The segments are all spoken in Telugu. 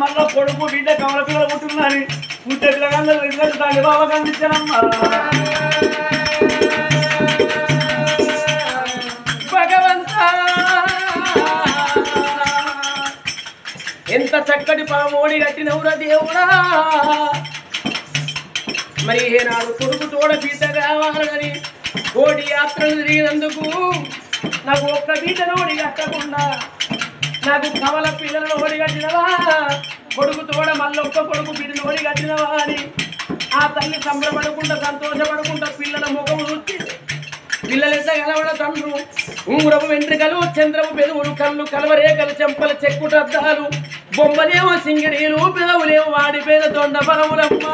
మళ్ళా కొడుకు బిడ్డ కమల పిల్లలు పుట్టున్నారు పుట్టే పిల్లగాళ్ళు ఇద్దరు తల్లి బాబా కనిపించానమ్మా భగవంతా ఎంత చక్కటి పామోడి కట్టినవురా దేవుడా మరి ఏనాడు కొడుకు తోడ బిడ్డ కావాలని కోడి యాత్రలు తిరిగినందుకు నాకు ఒక్క బిడ్డను ఓడి కట్టకుండా నాకు కవల పిల్లలను ఓడి కట్టినవా కొడుకు తోడ మళ్ళీ ఒక్క కొడుకు బిడ్డను ఓడి కట్టినవా అని ఆ తల్లి సంబరపడకుండా సంతోషపడకుండా పిల్లల ముఖము చూసి పిల్లలెంత కలవడ తండ్రు ఉంగురపు వెంట్రుకలు చంద్రపు పెదవులు కళ్ళు కలవరేకలు చెంపల చెక్కుటద్దాలు బొమ్మలేమో సింగిడీలు పెదవులేమో వాడి పేద దొండ బలములమ్మ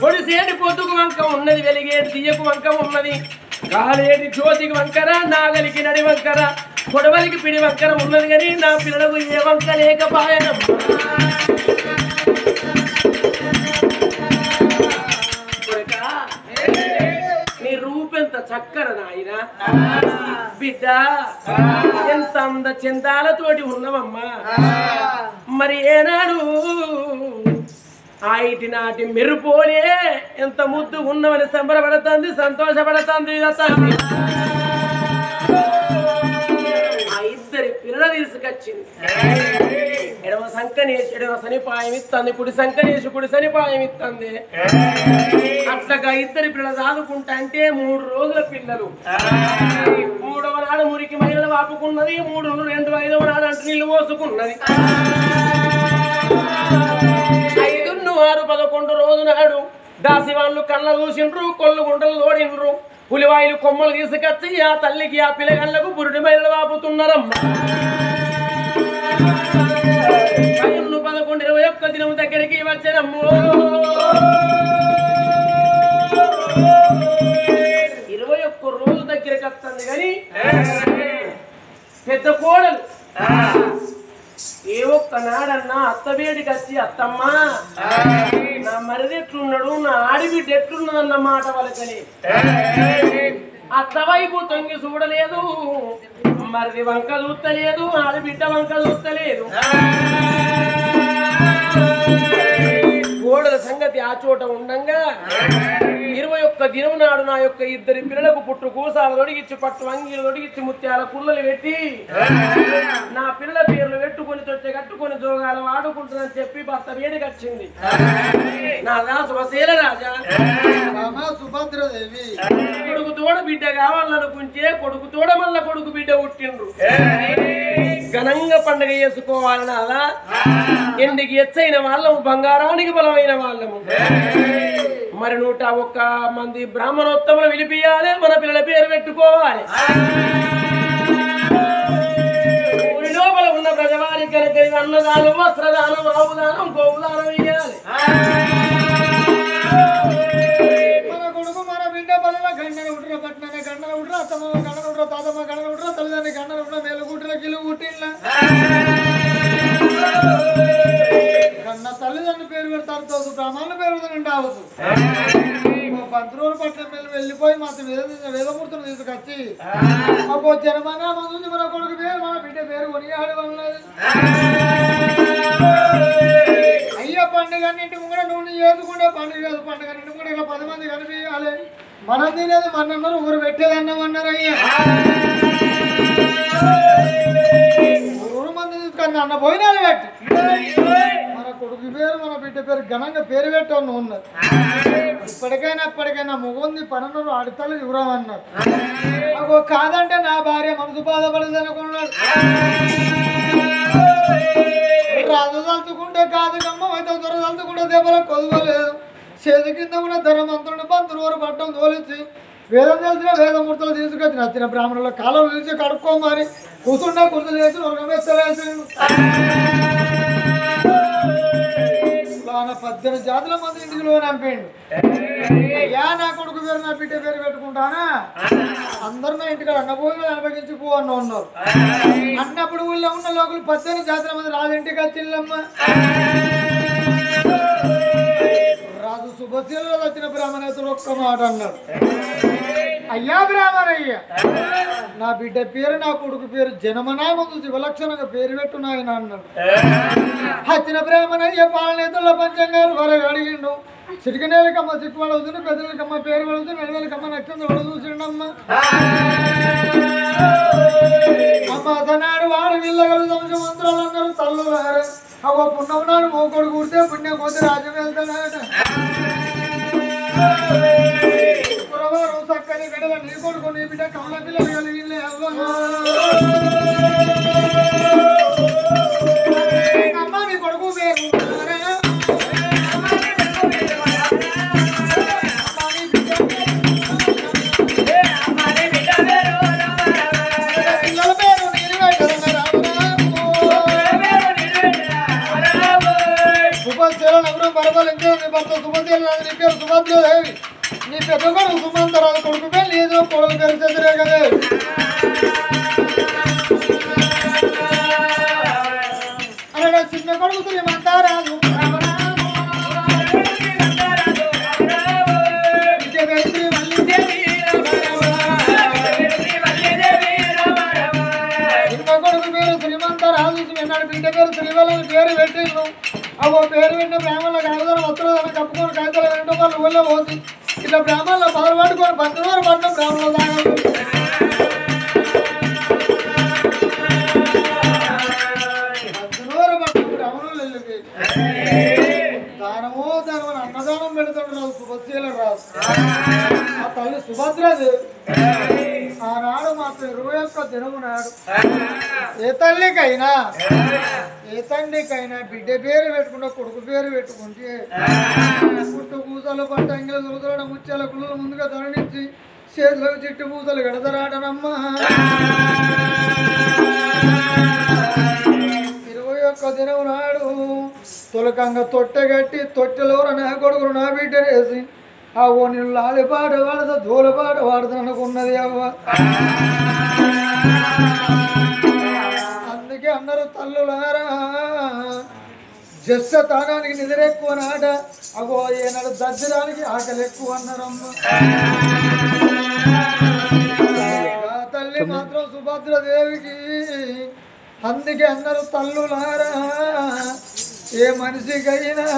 పొడిసేటి పొద్దుకు వంక ఉన్నది వెలిగేటి తీయకు వంక ఉన్నది కాలేటి జ్యోతికి వంకర నాగలికి నడి వంకర కొడవలికి పిడి వంకర ఉన్నది కానీ నా పిల్లలకు ఏ వంక లేకపాయనం నీ రూపెంత చక్కర నాయన బిడ్డ ఎంత అంద చెందాలతోటి ఉన్నవమ్మా మరి ఏనాడు ఆయిటి నాటి మెరుపోలే ఎంత ముద్దు ఉన్నవని సంబరపడుతుంది సంతోషపడుతుంది ఆ ఇద్దరి పిల్లలు తీసుకొచ్చింది ఎడమ సంకనేసి ఎడమ సనిపాయం ఇస్తుంది కుడి సంకనేసి కుడి సనిపాయం ఇస్తుంది అట్లాగా ఇద్దరి పిల్లలు దాదుకుంటా అంటే 3 రోజుల పిల్లలు 3వ నాడు మురికి మహిళలు వాపుకున్నది 5వ నాడు అంటు నీళ్లు పోసుకున్నది 6, 11 రోజు నాడు దాసి వాళ్ళు కళ్ళ చూసిండ్రు కొళ్ళు గుంటలు తోడిండ్రు పులివాయిలు కొమ్మలు తీసుకొచ్చి ఆ తల్లికి ఆ పిల్లగాళ్ళకు పురుడి మైలు వాపుతున్నారమ్మా 11, 21 దినం దగ్గరికి వచ్చారమ్మో 21 రోజు దగ్గరికి వస్తుంది కానీ పెద్ద కోడలు ఏ ఒక్క నాడన్నా అత్తబేడికి వచ్చి అత్తమ్మా నా మరిది ఎట్లున్నాడు నా ఆడిబిడ్డ ఎట్లున్నదన్న మాట వాళ్ళకని అత్తవైపు తొంగి చూడలేదు మరిది వంక చూస్తలేదు ఆడిబిడ్డ వంక చూస్తలేదు కోడల సంగతి ఆ చోట ఉండంగా 21 దినం నాడు నా యొక్క ఇద్దరి పిల్లలకు పుట్టు కూసాలు తొడిగిచ్చి పట్టు అంగీలు తొడిగిచ్చి ముత్యాల పుల్లలు పెట్టి నా పిల్లల పేర్లు పెట్టుకుని తొట్టె కట్టుకుని జోగాలు వాడుకుంటుందని చెప్పి భర్త వేడికి వచ్చింది నా దాసు వసేల రాజా సుభద్రదేవి కొడుకు తోడ బిడ్డ కావాలనుకుంటే కొడుకు తోడ మళ్ళా కొడుకు బిడ్డ పుట్టిండ్రు ఘనంగా పండుగ చేసుకోవాలని అలా ఎండికి ఎచ్చైన వాళ్ళము బంగారానికి బలమైన వాళ్ళము మరి 101 మంది బ్రాహ్మణోత్తములు విలిపియాలి మన పిల్లల పేరు పెట్టుకోవాలి ఊరి లోపల ఉన్న ప్రజవారి కనుక అన్నదానం వస్త్రదానం ఆవుదానం గోవుదానం వేయాలి మన కొడుకు మన బిడ్డ బల గండన ఉట్ర పట్టిన గండన ఉట్ర అత్తమ్మ గండన ఉట్ర తాతమ్మ గండన ఉట్ర తల్లిదండ్రి గండన ఉట్ర మేలు గుట్టిన కిలు గుట్టిన కన్న తల్లిదండ్రుల పేరు పెడతారు తోసు బ్రాహ్మణుల పేరు పెడతానంటావచ్చు పంతులు పట్ల వెళ్ళిపోయి మా వేదమూర్తులు తీసుకొచ్చి మాకు జనమన ముందు మన కొడుకు పేరు మన బిడ్డ పేరు కొనియాడు అన్నది అయ్యా పండుగ ఇంటికి కూడా నువ్వు ఏదుకుంటే పండుగ కాదు పండుగ ఇంటికి కూడా ఇలా 10 మంది కనిపించాలి మనం తినేది మన అన్నారు ఊరు పెట్టేది అన్నామన్నారు అయ్యా 3 మంది తీసుకొని అన్న పోయినాలు పెట్టి మన కొడుకు పేరు మన బిడ్డ పేరు ఘనంగా పేరు పెట్టాను ఉన్నది ఇప్పటికైనా మొగుంది పనులు ఆడతలు ఇవ్వమన్నారు నాకు కాదంటే నా భార్య మనసు బాధపడదు అనుకున్నాడు రాజు తలుచుకుంటే కాదు గమ్మ అయితే దొర తలుచుకుంటే దెబ్బలు కొదవలేదు చేతి కింద కూడా ధనవంతుడు పంతులు పట్టం తోలిచ్చి వేదం తెలిసిన వేదమూర్తులు తీసుకొచ్చి నచ్చిన బ్రాహ్మణుల కాలం నిలిచి కడుక్కోమని కూర్చుంటే కుర్చీ చేసి ఉరకమేస్తలేసి 18 జాతుల మంది ఇంటికి లోన్ అంపేయండి అయ్యా నా కొడుకు పేరు నా బిడ్డ పేరు పెట్టుకుంటానా అందరు నా ఇంటికి అన్నపోయి అనుభవించిపో అన్న ఉన్నారు అన్నప్పుడు ఊళ్ళో ఉన్న లోకలు 18 జాతుల మంది రాజంటికి వచ్చిందమ్మ రాజు శుభశీలలో వచ్చిన బ్రాహ్మణేశ్వరుడు ఒక్క మాట అన్నాడు అయ్యా బ్రాహ్మణయ్య నా బిడ్డ పేరు నా కొడుకు పేరు జనమనామం చూసి విలక్షణంగా పేరు పెట్టు నాయన అన్నాడు. హచ్చిన బ్రాహ్మణయ్య పాలనేతల్లో పంచంగారు వరగా అడిగిండు. చిటికనేలకమ్మ చిట్టు వడుతుంది, పెద్దలకమ్మ పేరు వడుతుంది, నెలవేలకమ్మ నక్షత్రం వడు చూసిండమ్మ. అమ్మ అతనాడు వాడు వీళ్ళగడు సంవత్సరం అందరూ తల్లు అవ్వ పుణ్యం నాడు మోకొడు కూడితే పుణ్యం పోతే రాజ్యం వెళ్తాడట. శుక్రవారం చక్కని గడల నీ కొడుకు నీ బిడ్డ కమల పిల్లలు కలిగిందే అవ్వ. అమ్మ నీ కొడుకు పేరు నీ పేరు సుభద్రదేవి, నీ పెద్ద కొడుకు సుమంతరాజు కొడుకు పేరు లేదు కొడుకు పేరు చంద్రరేఖదేవి. అలాగే చిన్న కొడుకు శ్రీమంతారాజు, చిన్న కొడుకు పేరు శ్రీమంతరాజు, ఎన్నాడు బిడ్డ పేరు శ్రీవల్లని పేరు పెట్టిండు. అవో పేరు విన్న బ్రాహ్మణుల కాగదన వస్త్రాలను కప్పుకొని కాగితాలు వెంట వాళ్ళు ఊళ్ళో పోసి ఇట్లా బ్రాహ్మణులు పదవి పట్టుకొని పంచదారు పట్టడం బ్రాహ్మణులు తాగదు. పంచదారు పట్టడం బ్రాహ్మణులు వెళ్ళిపోయి దానమో దానమని అన్నదానం పెడుతుండ్రు రాదు, శుభశీల రాదు. ఆ తల్లి సుభద్రదేవి ఆనాడు మాకు 21 దినము నాడు ఏ తల్లికైనా ఏ తండ్రికైనా బిడ్డ పేరు పెట్టుకుంటే కొడుకు పేరు పెట్టుకుంటే పుట్టు పూసలు పట్ట అంగిల దొరుకుతాడు ముత్యాల పుల్లలు ముందుగా తరలించి చేతులకు చిట్టు పూసలు గడతరాటనమ్మా. 21 దినము నాడు తొలకంగా తొట్టెగట్టి తొట్టెలో నా కొడుకును నా బిడ్డ వేసి ఆ ఓ నేను లాలిపాట వాడతా దూలపాట వాడతా అనుకున్నది అవ్వ. అందుకే అన్నారు తల్లులారా జస్స తాగానికి నిద్రెక్కువ నాట అగో ఏనాడు దద్దరానికి ఆకలి ఎక్కువ అన్నారమ్మ. తల్లి మాత్రం సుభద్రదేవికి అందుకే అన్నారు తల్లులారా ఏ మనిషికైనా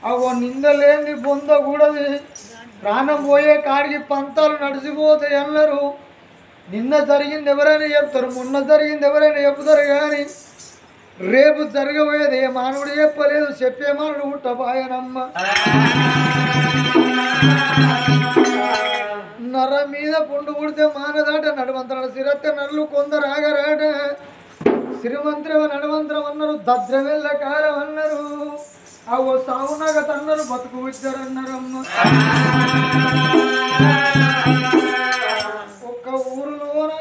అగో నిందలేని పొందకూడదు, ప్రాణం పోయే కాడికి పంతాలు నడిచిపోతాయి అన్నారు. నిన్న జరిగింది ఎవరైనా చెప్తారు, మొన్న జరిగింది ఎవరైనా చెప్తారు, కానీ రేపు జరగబోయేది ఏ మానవుడు చెప్పలేదు, చెప్పే మానవుడు పుట్టబాయనమ్మ. నర మీద పుండు పుడితే మానదాట నడవంతరాడు సిరత్త నల్లు కొందరు ఆగరాట. శ్రీమంత్రమ నడవంతరం అన్నారు, దద్రవెల్ల కాలం అన్నారు, అవో సావునగత అన్నారు, బతుకు విద్యారన్నారమ్మ. ఒక్క ఊరులోన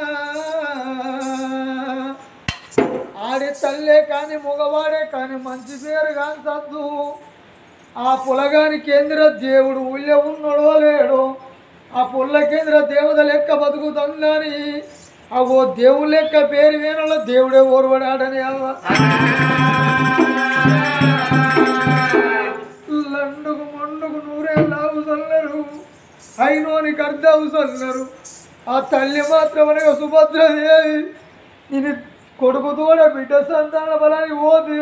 ఆడి తల్లే కానీ మగవాడే కానీ మంచి పేరు కానీ చద్దు. ఆ పొలగాని కేంద్ర దేవుడు ఊళ్ళో ఉన్నాడో లేడో, ఆ పొల్ల కేంద్ర దేవత లెక్క బతుకుతుందని అవో దేవుడు లెక్క పేరు వేణలో దేవుడే ఓర్వడాడని అవ్వ. లండుకు మొండుకు నూరేళ్ళవు సల్లరు, అయినోనికి అర్ధవు సల్లరు. ఆ తల్లి మాత్రం అనగా సుభద్రదేవి నేను కొడుకు తోడ బిడ్డ సంతాన బలానికి పోతే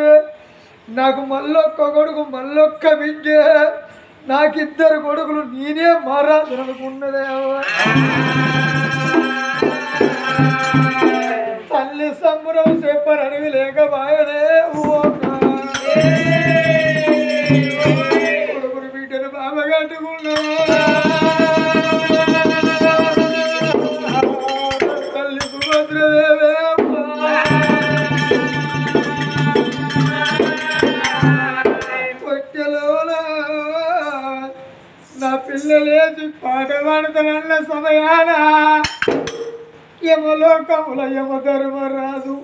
నాకు మళ్ళొక్క కొడుకు మళ్ళొక్క బిడ్డే, నాకిద్దరు కొడుకులు నేనే మారాదు అనుకున్నదే. తల్లి సంబరం చెప్పరనివి లేకపాయదే. కొడుకుని బిడ్డను బాబ కట్టుకున్నా తల్లి సుభద్రదేవే. నా పిల్లలేసి పాట పాడతానన్న సమయాన యమలోకముల యమధర్మరాజు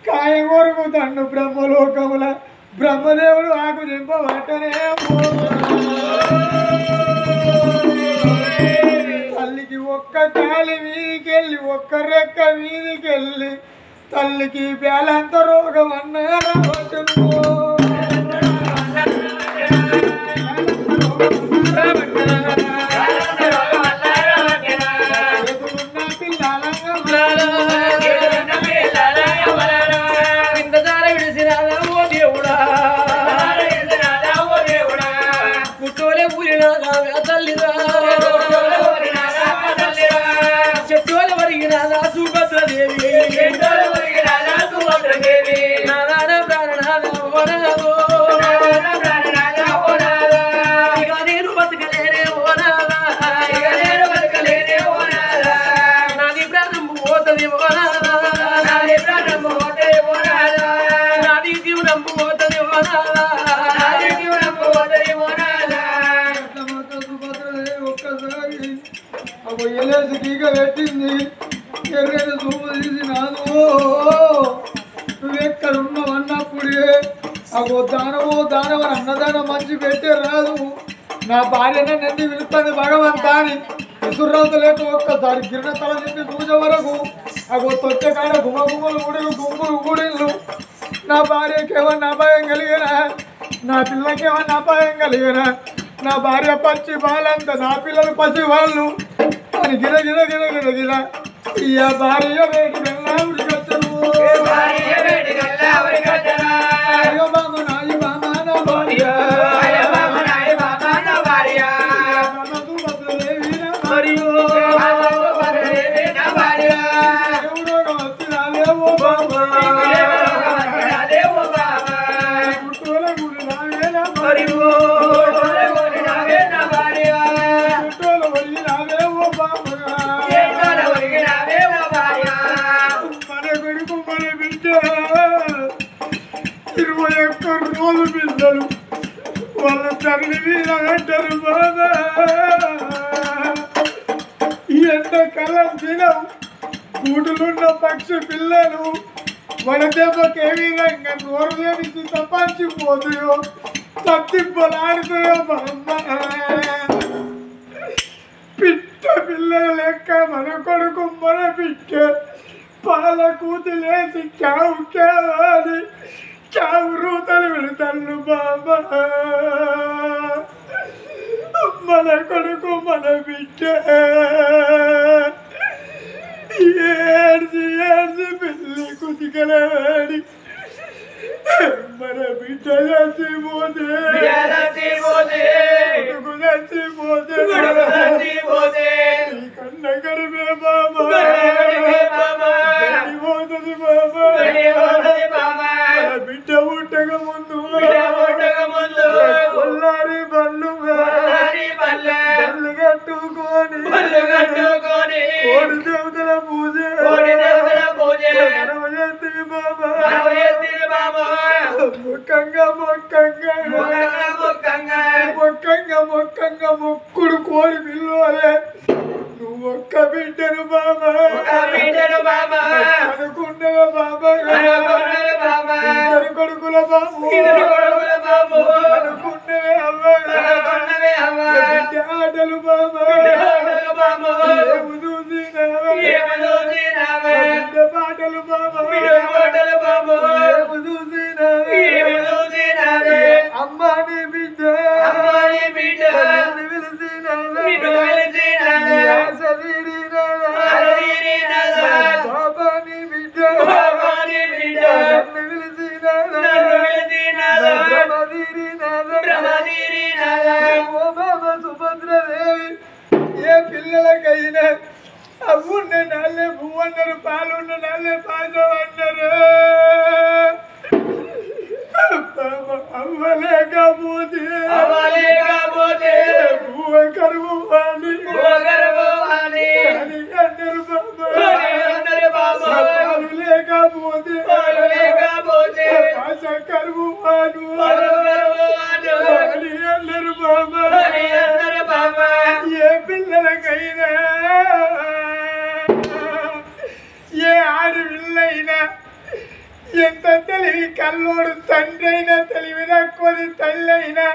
కాయగొరుగు తండు బ్రహ్మలోకముల బ్రహ్మదేవుడు ఆకు దింపబట్టనే. తల్లికి ఒక్క కాలి వీధికెళ్ళి ఒక్క రెక్క వీధికెళ్ళి తల్లికి బేలంత రోగం అన్నారా. పొయ్యలేసి గీక పెట్టింది ఎర్రని చూపు తీసి నాను నువ్వెక్కడున్నావు అన్నప్పుడే అగో దానవని అన్నదానం మంచి పెట్టే రాదు నా భార్యనే నన్ను పిలుస్తుంది భగవంతాని విసుర్రాత లేక ఒక్కసారి కిరణ తల తిప్పి చూసే వరకు అగో తొట్టె కాడ గుమ్మగుమ్మలు గుడిలు గుంపులు గుడిళ్ళు నా భార్యకి ఏమన్నా అపాయం కలిగినా నా పిల్లకి ఏమన్నా అపాయం కలిగినా నా భార్య పచ్చి బాలంత నా పిల్లలు పచ్చి వాళ్ళు అని గిర గిర గిర గిర గిర ఇయ భార్య వేడి గల్లా ఉడికొచ్చరు అయ్యో బామ నాయి బామ నా భార్య వాళ్ళ తల్లి మీద అంటారు బాబా ఎంతకాలం దినం కూటులున్న పక్షి పిల్లలు వడదెబ్బకి ఏ విధంగా నోరు వేసి తప్పించిపోతాయో తప్పింపలాడుతాయో బామ్మ పిట్ట పిల్లల లెక్క మన కొడుకు మన పిట్ట పాల కూతులేసి క్యావు క్యావాలి క్యావు రూతలు వెళుతాను బాబా మన కొడుకు మన బిడ్డ ఏడ్చి ఏడ్చి పిల్లి కుతికలాడి మన బిడ్డ చచ్చిపోతే చచ్చిపోతే కన్న గడిపే బాబా పోతుంది బాబా బిడ్డ పుట్టక ముందు కొల్లారి బళ్ళు కట్టుకొని కోడి దేవతల పూజ బాబా మొక్కంగా మొక్కుడు కోడి పిల్లు అదే నువ్వు ఒక్క బిడ్డను బాబా అనుకున్నవా బాబా ఇద్దరు కొడుకుల బాబు అనుకున్నవే అవ్వ బిడ్డ ఆటలు బాబా బిడ్డ పాటలు బాబా అమ్మాని బిడ్డ బాబాని బిడ్డ సుభద్రదేవి ఏ పిల్లలకైనా అవ్వున్న నాళ్ళే పువ్వన్నారు పాలున్న నాళ్ళే పాజం అన్నారు అవ్వలేకపోతే పువ్వ కరువు అని అన్నారు బాబా పాలు లేకపోతే పాజ కరువు అను అన్నారు బాబా ఏ పిల్లలకైనా ఏ ఆడపిల్లైనా ఎంత తెలివి కల్లోడు తండ్రి అయినా తెలివి తక్కువది తల్లి అయినా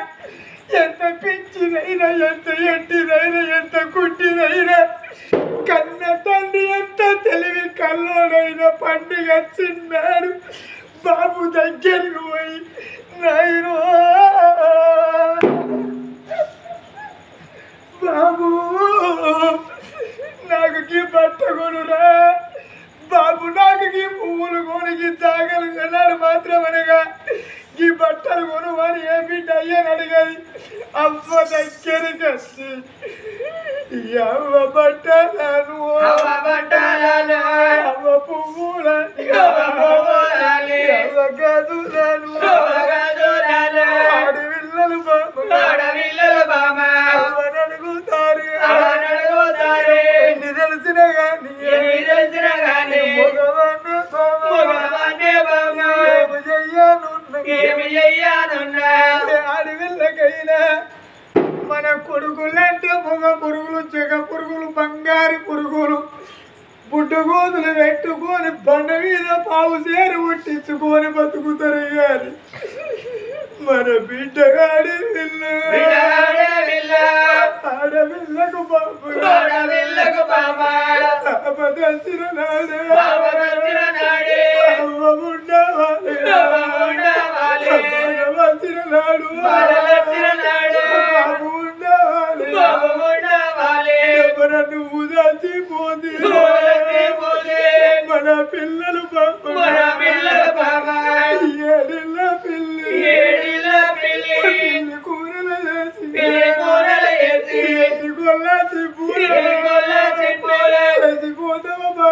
ఎంత పిచ్చిదైనా ఎంత ఎట్టిదైనా ఎంత కుట్టిదైనా కన్న తండ్రి ఎంత తెలివి కల్లోడైనా పండుగ చిన్నాడు బాబు దగ్గరకు పోయి నాయనో బాబు నాకు గీ బట్ట కొనురా బాబు నాకు ఈ పువ్వులు కొనికి జాగలు కొన్నాడు మాత్రమనగా ఈ బట్టలు కొనుమని ఏ బిడ్డ అయ్యని అడిగది అవ్వ దగ్గరికి వచ్చి అవ్వ బట్టలను అవ్వ పువ్వులని అవ్వ గదులను ఆడవిల్లలు బాబా అవ్వని అడుగుతారు ఎన్ని తెలిసిన గాని ఆడవిల్లకైనా మన కొడుకులంటే మొగ పురుగులు చెగ పురుగులు బంగారు పురుగులు బుడ్డగోదులు పెట్టుకొని బండ మీద పావు సేరు పుట్టించుకొని బతుకుతారు గాని మన బిడ్డగాడి ఆడపిల్లకు బాబు దర్శన నాడే అమ్మ ఉండవాలి వచ్చిన నాడు బాబు ఉండవాలి నువ్వు చచ్చిపోతే మన పిల్లలు ఏడిళ్ళ పిల్లి కూరలు వేసి చచ్చిపోతావా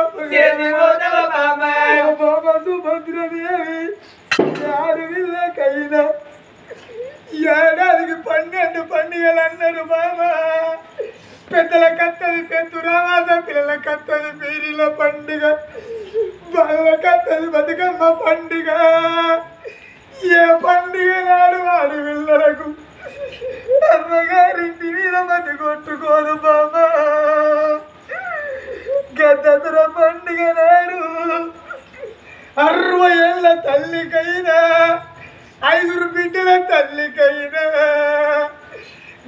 బాబా సుభద్రదేవి ఆడవిల్లకైనా ఏడాదికి 12 పండుగలు అన్నారు బాబా పెద్దల కత్తది పెద్దురావాద పిల్లల కత్తది పీరిల పండుగ వాళ్ళ కత్తది బతుకమ్మ పండుగ ఏ పండుగ నాడు ఆడపిల్లలకు అమ్మగారింటి మీద బతికొట్టుకోదు బాబా గద్దతుర పండుగ నాడు 60 ఏళ్ళ తల్లికైనా 5 బిడ్డల తల్లికైనా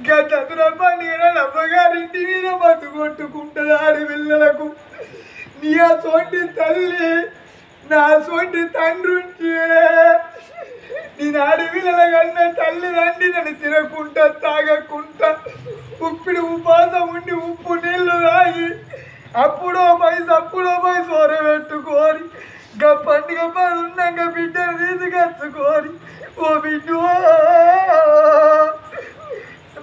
గద్దతుర పండుగ నాడు అమ్మగారింటి మీద బతుకొట్టుకుంటుంది ఆడపిల్లలకు నీ ఆ సోటి తల్లి నా సోటి తండ్రి ఉంటే నేను ఆడపిల్లల కన్నా తల్లి రండి నన్ను తినకుంటా తాగకుంటా ఉప్పిడి ఉపాసం ఉండి ఉప్పు నీళ్లు తాగి అప్పుడో పోయి సోర పెట్టుకోని గా పండుగ పని ఉన్నాక బిడ్డను తీసుకొచ్చుకోని ఓ బిడ్డ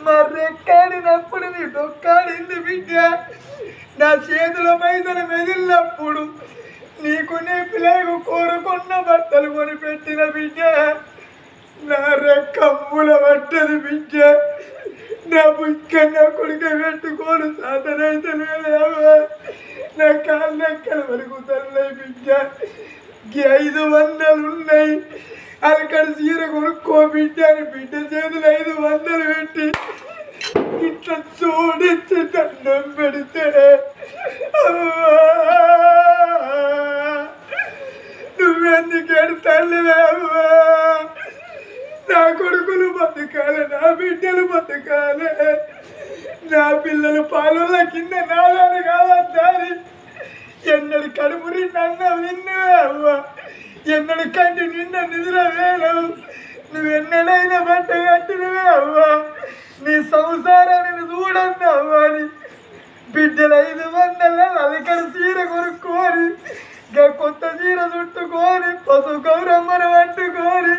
మర్రెక్కాడినప్పుడు నీ డొక్కాడింది బిడ్డ నా చేతుల పైసలు మెదిలినప్పుడు నీకు నీ పిల్లలకు కోరుకున్న బట్టలు కొనిపెట్టిన బిడ్డ నా రెక్కమ్ముల పడ్డది బిడ్డ నా బుక్క నా కొడుక పెట్టుకోడు సాధనైతే లేదమ్మా నా కాళ్ళెక్కల వరకు తల్లి బిడ్డ 500 ఉన్నాయి అక్కడ చీర కొనుక్కో బిడ్డ అని బిడ్డ చేతులు 500 పెట్టి ఇట్లా చూడించి దండం పెడితే నువ్వెందుకేడు తల్లివే అవ్వా నా కొడుకులు బతకాలి నా బిడ్డలు బతకాలి నా పిల్లలు పాలల కింద నాదని కావద్దాని ఎన్నడి కడుపు నిన్న విన్నవే అవ్వా ఎన్నడి కంటి నిన్న నిద్ర వేలవు నువ్వెన్నడైనా బట్ట కట్టినవే అవ్వా నీ సంసారాన్ని చూడండి అవ్వాలి బిడ్డలు 500 అలకడ చీర కొనుక్కోని కొత్త చీర చుట్టుకొని పశు గౌరమ్మను పట్టుకొని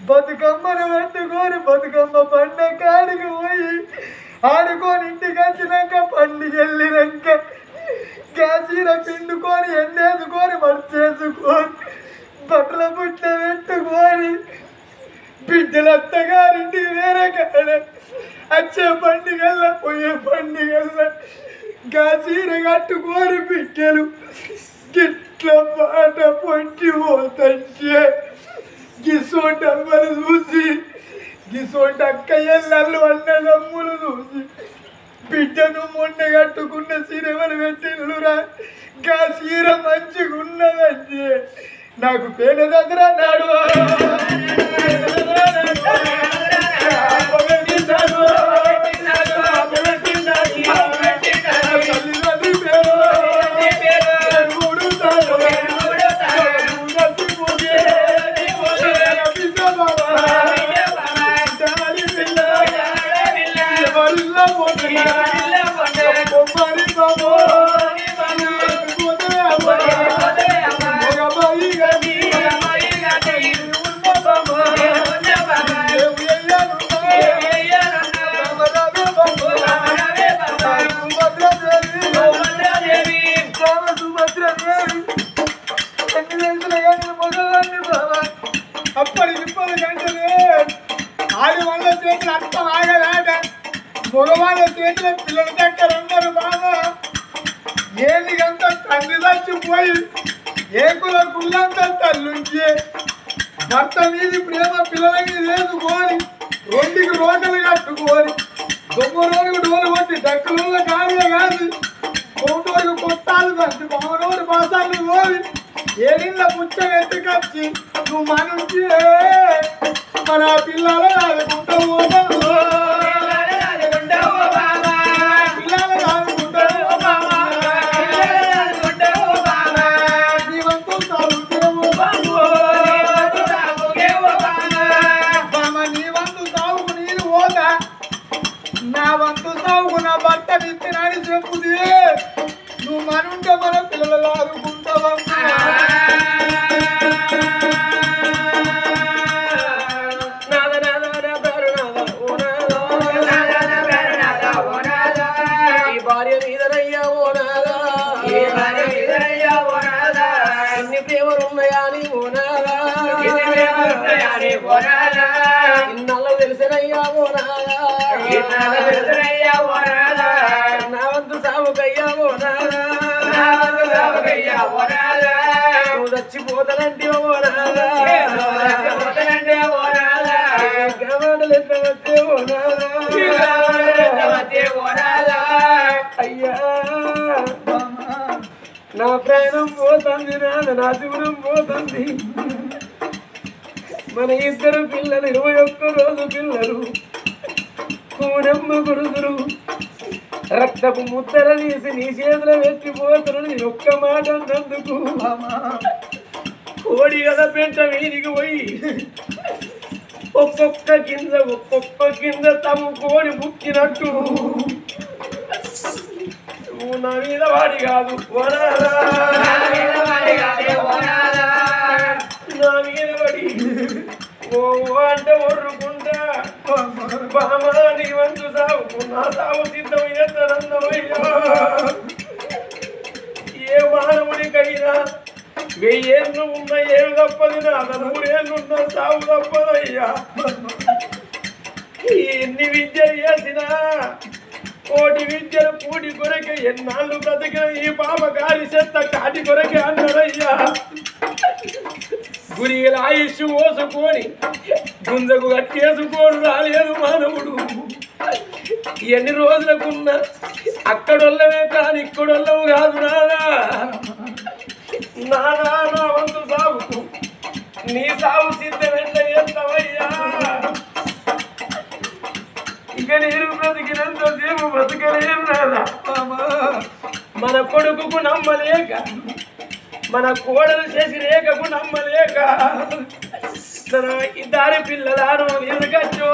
బతుకమ్మను పట్టుకొని బతుకమ్మ పండుగ కాడికి పోయి ఆడుకొని ఇంటికి వచ్చినాక పండుగ వెళ్ళినాక చీర పిండుకొని ఎండేసుకొని మర్చేసుకొని బట్టల పుట్ట పెట్టుకొని బిడ్డలు అత్తగారింటికి వేరే కాడ వచ్చే పండుగల్లో పోయే పండుగల్లో చీర కట్టుకొని బిడ్డలు గిట్ల పాట పొంటి పోతంటే గిసోటి అమ్మలు చూసి గిసోటి అక్కయ్యళ్ళు అన్నదమ్ములు చూసి బిడ్డను మొన్న కట్టుకున్న చీరమని పెట్టిల్లురా గా చీర మంచిగా ఉన్నదంటే నాకు పేద దగ్గర నాడు మగవాళ్ళ చేతిలో పిల్లల దగ్గర ఉన్నారు బాబా ఏదిగంతా తండ్రి చచ్చిపోయి ఏకుల గుళ్ళంతా తల్లుంచి భర్త మీది ప్రేమ పిల్లల మీద వేసుకొని 2 రోకలు కట్టుకొని బొమ్మరోడు డోలు కొట్టి డక్కుల కాదు కాదు కోటోరు కొట్టాలు కంచి బొమ్మరోడు పాసాలు పోవి ఏలిళ్ళ పుచ్చ ఎత్తుకొచ్చి నువ్వు మనుంచి మన పిల్లలు ఆడుకుంటావు నా వంతు సాగు నా భర్త విత్తనాన్ని చెప్పుది నువ్వు మనుంటే మన పిల్లలు ఆడుకుంటావా ఈ భార్య మీదనయ్యా ఓనాదా ఎన్ని ప్రేమలు ఉన్నాయా అని ఓనాదా ఇన్నాళ్ళు తెలిసినయ్యా ఓనాదా నా వంతు సాగుకయ్యా ఓనాదా నువ్వు చచ్చిపోతానంటే ఓనాదా గమాటలు ఎట్లా వచ్చే ఓనాదా అయ్యా నా ప్రాణం పోతుంది నా దూరం పోతుంది మన ఇద్దరు పిల్లలు 21 రోజు పిల్లలు కూనమ్మ కొడుకురు రక్తపు ముద్దర తీసి నీ చేతులు పెట్టిపోతున్నారు నేను ఒక్క మాట అన్నందుకు కోడి గద పెంట వీధికి పోయి ఒక్కొక్క కింద తమ్ముకోడి ముక్కినట్టు నువ్వు నా మీద వాడి కాదు నా మీద పడి ఓ అంటే ఒర్రుకుంటా బామా నీ వంతు సాగు నా సాగు సిద్ధం చేస్తానన్నమయ్యా ఏ మానవుడికైనా 1000 ఏళ్ళు ఉన్న ఏమి తప్పది నా 3 ఏళ్ళు ఉన్న సాగు తప్పదయ్యా ఎన్ని విద్యలు చేసినా కోటి విద్యలు కూడి కొరకే ఎన్నాళ్ళు బ్రతికిన ఈ పాప గారి చెత్త కాటి కొరకే అన్నారయ్యా గురిల ఆయుష్ ఓసుకొని గుంజకు కట్టేసుకోడు రాలేదు మానవుడు ఎన్ని రోజులకున్నా అక్కడొల్లమే కానీ ఇక్కడొల్లవు కాదు నానా నా వంతు సాగుతూ నీ సాగు సిద్ధమెంత చేస్తావయ్యా ఇక నేను బ్రతికినంత సేపు బ్రతకలేం నానా మన కొడుకుకు నమ్మలేక మన కోడలు చేసి రేఖకు నమ్మలేక ఇద్దరు పిల్లలను తీసుకొచ్చు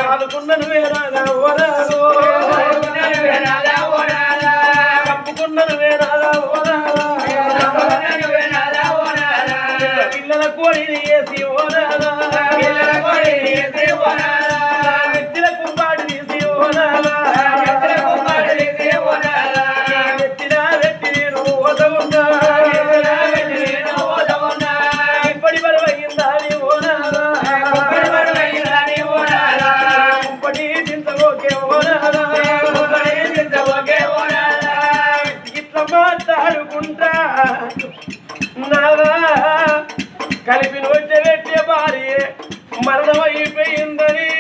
చదువుకున్నను వేరాదా ఓరాదో కప్పుకున్నను వేరాదా ఓరాదా పిల్లల కోడిని వేసి ఓరాదా మాట్లాడుకుంటా నాదా కలిపిన వచ్చే పెట్టే భార్య మరణమైపోయిందని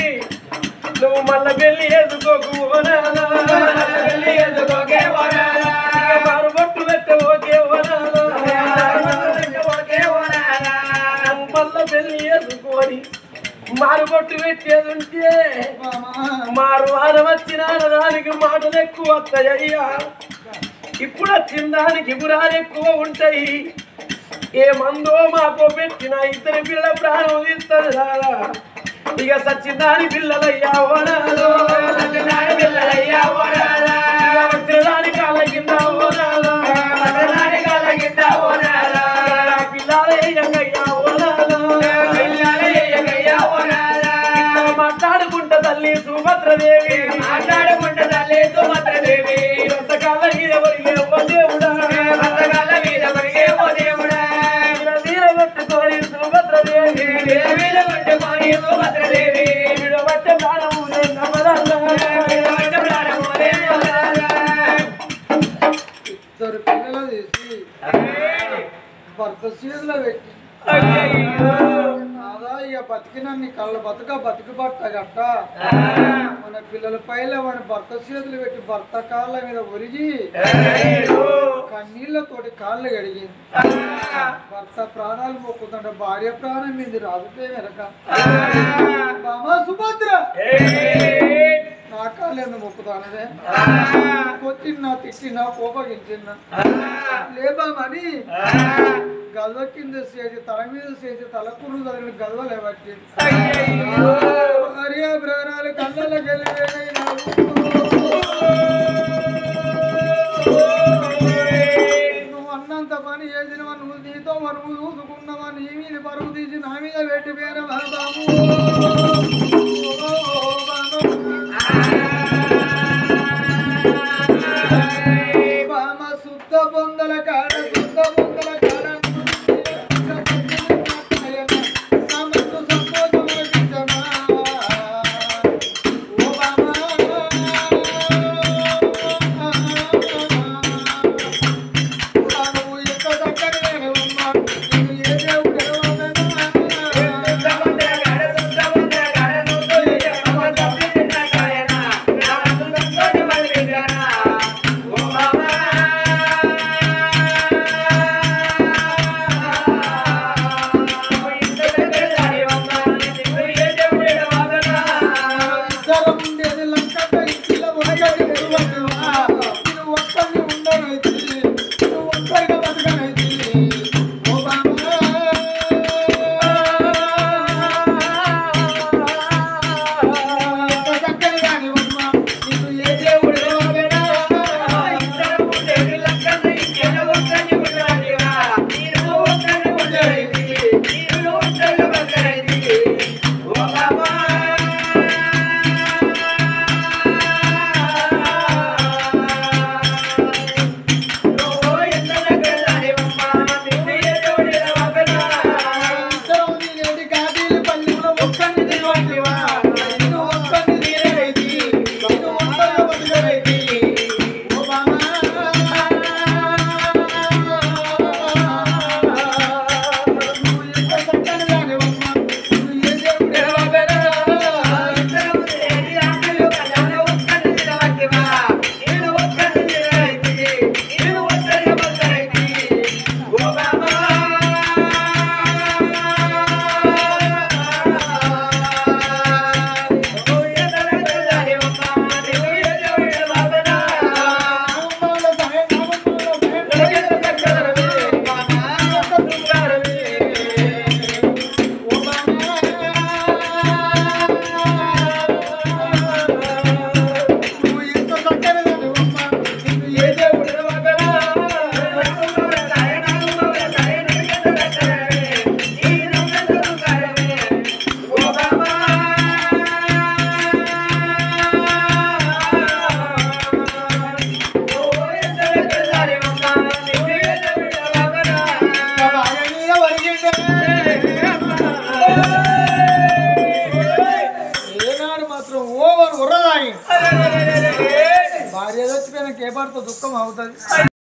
నువ్వు మళ్ళా పెళ్లి చేసుకోకు మారు బొట్టు పెట్టబోకే మళ్ళా పెళ్లి చేసుకొని మారు బొట్టు పెట్టేది ఉంటే మారు వారం వచ్చిన దానికి మాటలు ఎక్కువ వస్తాయ్యా ఇప్పుడు వచ్చిన దానికి గురాలు ఎక్కువ ఉంటాయి ఏ మందో మాకో పెట్టిన ఇద్దరి పిల్ల ప్రాణం తీస్తుంది రాదా ఇక సచ్చిదాని పిల్లలయ్యా ఓనాలో వచ్చినదాని కాళ్ళ కింద ఓనాలా పిల్లలయ్యా ఓనాలా మాట్లాడుకుంటా తల్లి సుభద్రదేవి అంతకాల మీద ఎవరికేమో దేవుడా వీరబట్టుకొని సుభద్రదేవి విడబట్టే ప్రాణము ఇద్దరు పిల్లలు తీసి భర్త చేతిలో బతికినన్ని కళ్ళ బతుకు బట్ట గట్ట మన పిల్లల పైల మన భర్త చేతులు పెట్టి భర్త కాళ్ళ మీద ఒరిగి కన్నీళ్లతోటి కాళ్ళు కడిగింది. భర్త ప్రాణాలు మొక్కుతుంటే భార్య ప్రాణం మీద రాదుతే వెనక బామా సుభద్ర నా కాళ్ళు ఎందుకు మొక్కుతానదే కొట్టినా తిట్టినా కోపగించినా లేబామని గల్వ కింద చేసి తల మీద చేసి తలకురు తగిన గల్వలే పట్టి హరియా ప్రాణాలు కళ్ళకి వెళ్ళిపోయినావు. నువ్వు అన్నంత పని చేసినవా, నువ్వు నీతో పరువు చూసుకున్నావా, నీ మీద పరువు తీసి నా మీద పెట్టిపోయినవా బాబు. బామ శుద్ధ పొందల కాడ శుద్ధ పొందల కాడ భార్య చచ్చిపోయిన కేపాడుతో దుఃఖం అవుతుంది.